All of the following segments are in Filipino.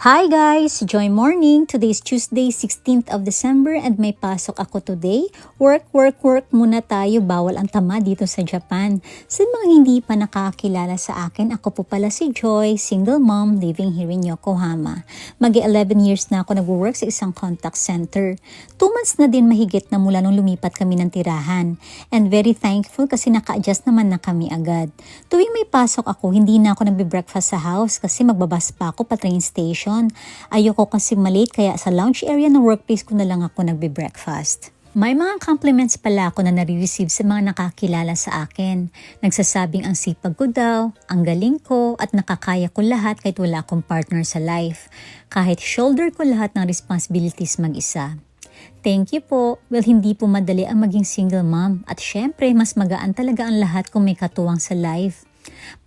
Hi guys! Joy morning! Today is Tuesday, 16th of December and may pasok ako today. Work muna tayo. Bawal ang tama dito sa Japan. Sa mga hindi pa nakakilala sa akin, ako po pala si Joy, single mom living here in Yokohama. Mag-11 years na ako nag-work sa isang contact center. 2 months na din mahigit na mula nung lumipat kami ng tirahan. And very thankful kasi naka-adjust naman na kami agad. Tuwing may pasok ako, hindi na ako nagbe-breakfast sa house kasi magbabas pa ako pa train station. Ayoko kasi malate kaya sa lounge area ng workplace ko na lang ako nagbe-breakfast. May mga compliments pala ako na nare-receive sa mga nakakilala sa akin. Nagsasabing ang sipag ko daw, ang galing ko at nakakaya ko lahat kahit wala akong partner sa life. Kahit shoulder ko lahat ng responsibilities mag-isa. Thank you po. Well, hindi po madali ang maging single mom at syempre mas magaan talaga ang lahat kung may katuwang sa life.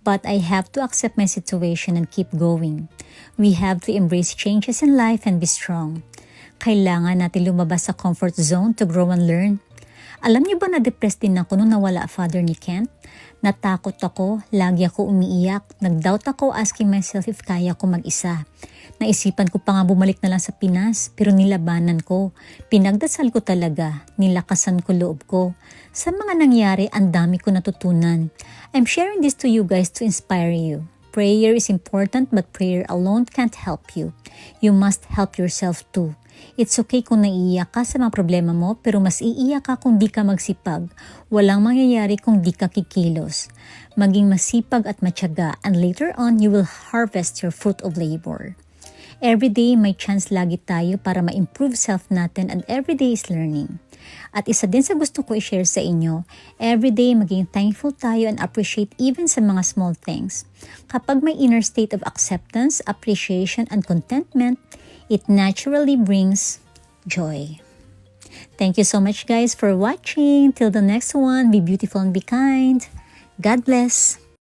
But I have to accept my situation and keep going. We have to embrace changes in life and be strong. Kailangan natin lumabas sa comfort zone to grow and learn. Alam niyo ba na depressed din ako nung nawala father ni Kent? Natakot ako, lagi ako umiiyak, nag-doubt ako asking myself if kaya ko mag-isa. Naisipan ko pa nga bumalik na lang sa Pinas pero nilabanan ko. Pinagdasal ko talaga, nilakasan ko loob ko. Sa mga nangyari, ang dami ko natutunan. I'm sharing this to you guys to inspire you. Prayer is important but prayer alone can't help you. You must help yourself too. It's okay kung naiiyak ka sa mga problema mo pero mas iiyak ka kung di ka magsipag. Walang mangyayari kung di ka kikilos. Maging masipag at matyaga and later on you will harvest your fruit of labor. Every day may chance lagi tayo para ma-improve self natin and every day is learning. At isa din sa gusto ko i-share sa inyo, every day maging thankful tayo and appreciate even sa mga small things. Kapag may inner state of acceptance, appreciation, and contentment, it naturally brings joy. Thank you so much guys for watching. Till the next one, be beautiful and be kind. God bless.